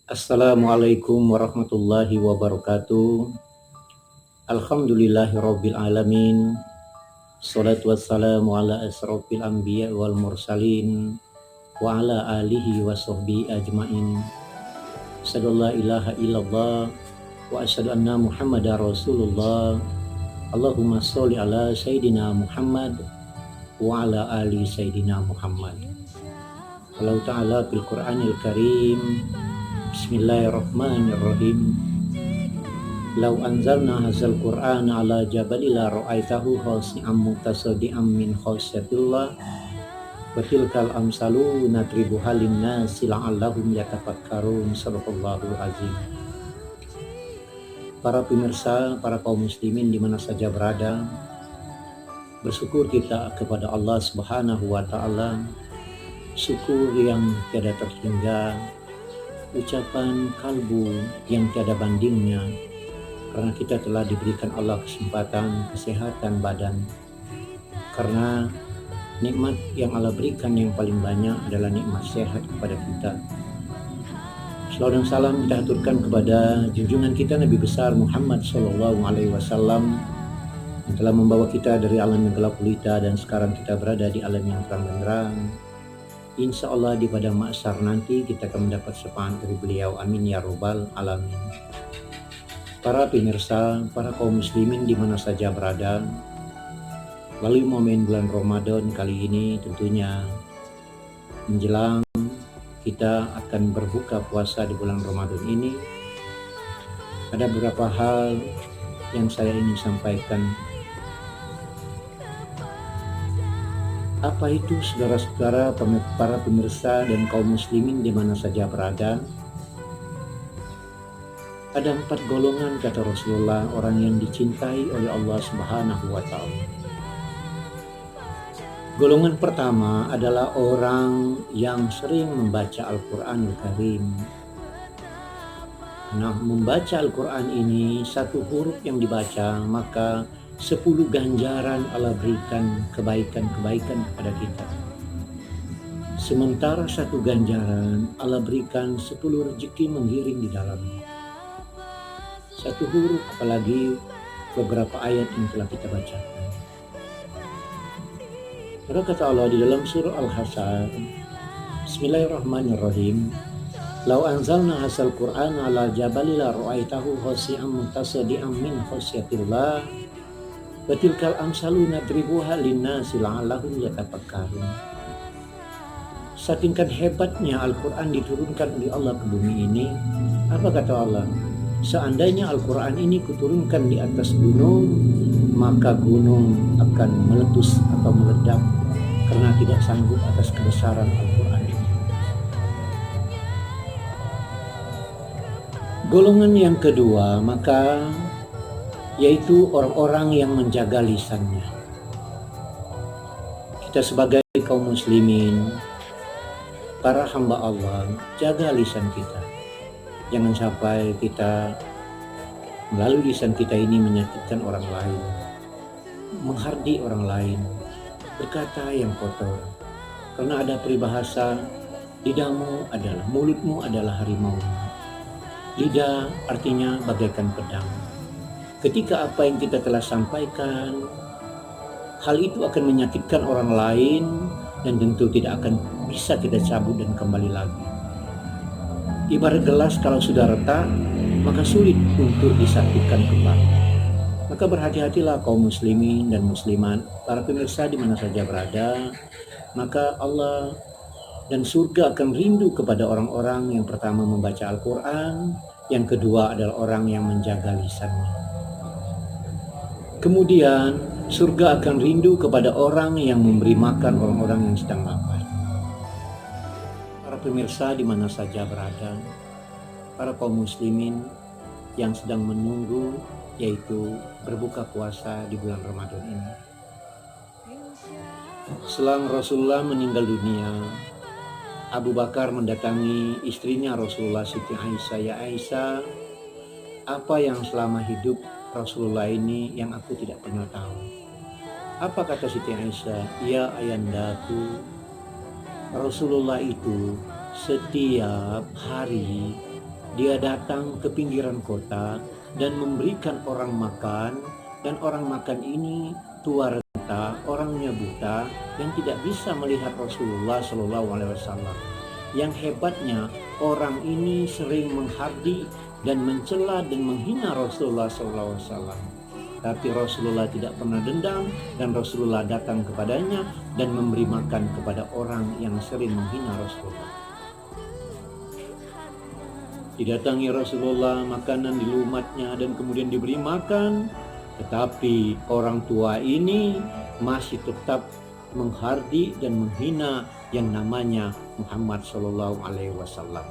Assalamualaikum warahmatullahi wabarakatuh. Alhamdulillahirabbil alamin. Shalatu wassalamu ala asrofil anbiya wal mursalin wa ala alihi wa sahbihi ajmain. Asyhadu an la ilaha illallah wa asyhadu anna Muhammadar Rasulullah. Allahumma sholli ala sayyidina Muhammad wa ala ali sayyidina Muhammad. Allah Ta'ala fil Qur'anil Karim. Bismillahirrahmanirrahim. Lau anzalna hadzal Qur'ana ala jabalin la ra'aitahu khashi'an mutasaddian min khasyatillah wa tilkal amsalu nadribuha lin-nasi la'allahum yatafakkarun. Shadaqallahul azim. Para pemirsa, para kaum muslimin di mana saja berada, bersyukur kita kepada Allah Subhanahu wa taala, syukur yang tiada terhingga, ucapan kalbu yang tiada bandingnya, karena kita telah diberikan Allah kesempatan, kesehatan badan. Karena nikmat yang Allah berikan yang paling banyak adalah nikmat sehat kepada kita. Salawat dan salam kita aturkan kepada junjungan kita Nabi besar Muhammad SAW yang telah membawa kita dari alam yang gelap gulita dan sekarang kita berada di alam yang terang benderang. Insya Allah di pada mahsyar nanti kita akan mendapat syafaat dari beliau. Amin ya robbal alamin. Para pemirsa, para kaum muslimin di mana saja berada, melalui momen bulan Ramadan kali ini tentunya menjelang kita akan berbuka puasa di bulan Ramadan ini, ada beberapa hal yang saya ingin sampaikan. Apa itu saudara-saudara, para pemirsa dan kaum muslimin di mana saja berada? Ada 4 golongan kata Rasulullah orang yang dicintai oleh Allah Subhanahu wa taala. Golongan pertama adalah orang yang sering membaca Al-Qur'anul Karim. Nah, membaca Al-Quran ini satu huruf yang dibaca maka 10 ganjaran Allah berikan kebaikan-kebaikan kepada kita. Sementara satu ganjaran Allah berikan 10 rezeki menggiring di dalamnya. Satu huruf, apalagi beberapa ayat yang telah kita bacakan. Maka kata Allah di dalam surah Al-Hasyr, Bismillahirrahmanirrahim. Lau anzalna hadzal Qur'ana ala jabalin la ra'aitahu khashi'an mutasaddian min khasyatillah wa tilkal amsalu nadribuha lin-nasi la'allahum yatafakkarun. Saking hebatnya Al-Quran diturunkan oleh Allah ke bumi ini, apa kata Allah? Seandainya Al-Quran ini kuturunkan di atas gunung, maka gunung akan meletus atau meledak karena tidak sanggup atas kebesaran Al-Quran ini. Golongan yang kedua maka yaitu orang-orang yang menjaga lisannya. Kita sebagai kaum muslimin, para hamba Allah, jaga lisan kita. Jangan sampai kita melalui lisan kita ini menyakitkan orang lain, menghardi orang lain, berkata yang kotor. Karena ada peribahasa, mulutmu adalah harimau. Lidah artinya bagaikan pedang. Ketika apa yang kita telah sampaikan, hal itu akan menyakitkan orang lain dan tentu tidak akan bisa kita cabut dan kembali lagi. Ibarat gelas kalau sudah retak, maka sulit untuk disatukan kembali. Maka berhati-hatilah kaum muslimin dan muslimat, para pemirsa di mana saja berada, maka Allah dan surga akan rindu kepada orang-orang yang pertama membaca Al-Quran, yang kedua adalah orang yang menjaga lisannya. Kemudian surga akan rindu kepada orang yang memberi makan orang-orang yang sedang lapar. Para pemirsa di mana saja berada, para kaum muslimin yang sedang menunggu yaitu berbuka puasa di bulan Ramadan ini. Selang Rasulullah meninggal dunia, Abu Bakar mendatangi istrinya Rasulullah, Siti Aisyah. Ya Aisyah, apa yang selama hidup Rasulullah ini yang aku tidak pernah tahu? Apa kata Siti Aisyah? Ya ayandaku, Rasulullah itu setiap hari dia datang ke pinggiran kota dan memberikan orang makan, dan orang makan ini tua renta, orangnya buta yang tidak bisa melihat Rasulullah Shallallahu Alaihi Wasallam. Yang hebatnya orang ini sering menghardik dan mencela dan menghina Rasulullah Shallallahu Alaihi Wasallam. Tapi Rasulullah tidak pernah dendam, dan Rasulullah datang kepadanya dan memberi makan kepada orang yang sering menghina Rasulullah. Didatangi Rasulullah, makanan dilumatnya dan kemudian diberi makan, tetapi orang tua ini masih tetap menghardik dan menghina yang namanya Muhammad Sallallahu Alaihi Wasallam.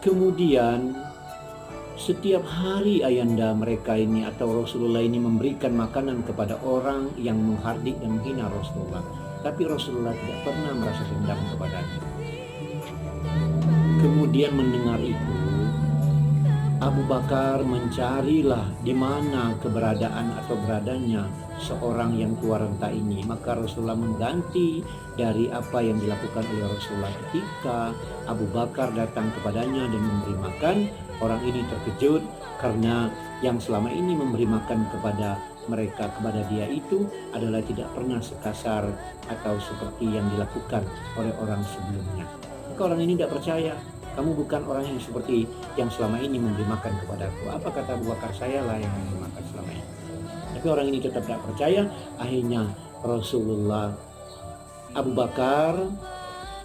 Kemudian setiap hari ayanda mereka ini atau Rasulullah ini memberikan makanan kepada orang yang menghardik dan menghina Rasulullah, tapi Rasulullah tidak pernah merasa dendam kepadanya. Kemudian mendengar itu, Abu Bakar mencarilah di mana keberadaan atau beradanya seorang yang tua renta ini. Maka Rasulullah mengganti dari apa yang dilakukan oleh Rasulullah. Ketika Abu Bakar datang kepadanya dan memberi makan, orang ini terkejut karena yang selama ini memberi makan kepada mereka, kepada dia itu adalah tidak pernah sekasar atau seperti yang dilakukan oleh orang sebelumnya. Maka orang ini tidak percaya, kamu bukan orang yang seperti yang selama ini memberi makan kepadaku. Apa kata Abu Bakar, saya lah yang memberi makan selama ini. Tapi orang ini tetap tidak percaya. Akhirnya Rasulullah, Abu Bakar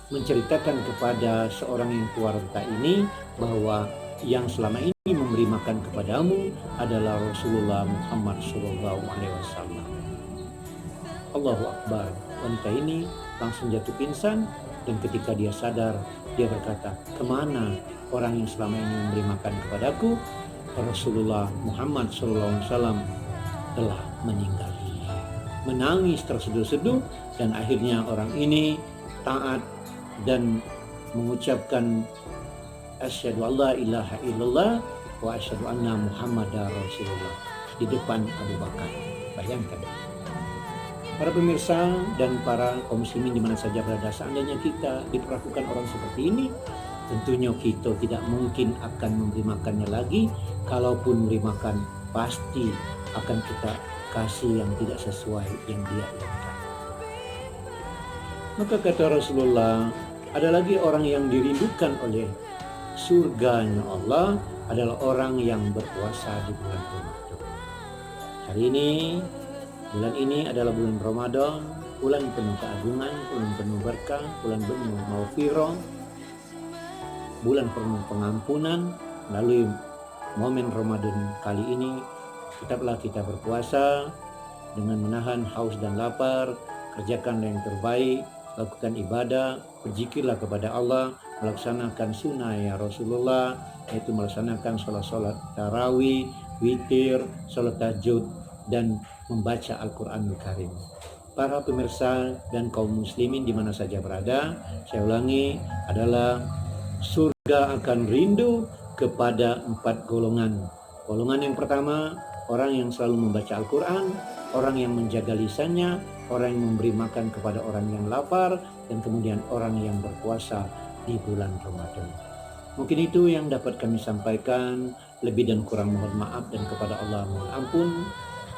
menceritakan kepada seorang yang tua renta ini bahwa yang selama ini memberi makan kepadamu adalah Rasulullah Muhammad Sallallahu Alaihi Wasallam. Allahu Akbar. Wanita ini langsung jatuh pingsan, dan ketika dia sadar, dia berkata, kemana orang yang selama ini memberi makan kepadaku? Rasulullah Muhammad SAW telah meninggal. Menangis terseduh-seduh, dan akhirnya orang ini taat dan mengucapkan asyhadu alla ilaha illallah wa asyhadu anna muhammadar rasulullah di depan Abu Bakar. Bayangkan. Para pemirsa dan para kaum muslimin di mana saja berada, seandainya kita diperlakukan orang seperti ini, tentunya kita tidak mungkin akan memberi makannya lagi. Kalaupun memberi makan, pasti akan kita kasih yang tidak sesuai yang dia inginkan. Maka kata Rasulullah, ada lagi orang yang dirindukan oleh surganya Allah adalah orang yang berpuasa di bulan Ramadan. Hari ini, bulan ini adalah bulan Ramadan, bulan penuh keagungan, bulan penuh berkah, bulan penuh maghfirah, bulan penuh pengampunan. Melalui momen Ramadan kali ini, tetaplah kita berpuasa dengan menahan haus dan lapar, kerjakan yang terbaik, lakukan ibadah, berzikirlah kepada Allah, melaksanakan sunnah ya Rasulullah, yaitu melaksanakan sholat tarawih, witir, sholat tahajud, dan membaca Al-Quranul Karim. Para pemirsa dan kaum muslimin di mana saja berada, saya ulangi, adalah surga akan rindu kepada 4 golongan. Golongan yang pertama, orang yang selalu membaca Al-Quran, orang yang menjaga lisannya, orang yang memberi makan kepada orang yang lapar, dan kemudian orang yang berpuasa di bulan Ramadan. Mungkin itu yang dapat kami sampaikan. Lebih dan kurang mohon maaf, dan kepada Allah mohon ampun.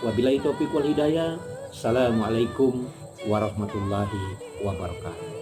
Wabillahi taufiq wal hidayah. Assalamualaikum warahmatullahi wabarakatuh.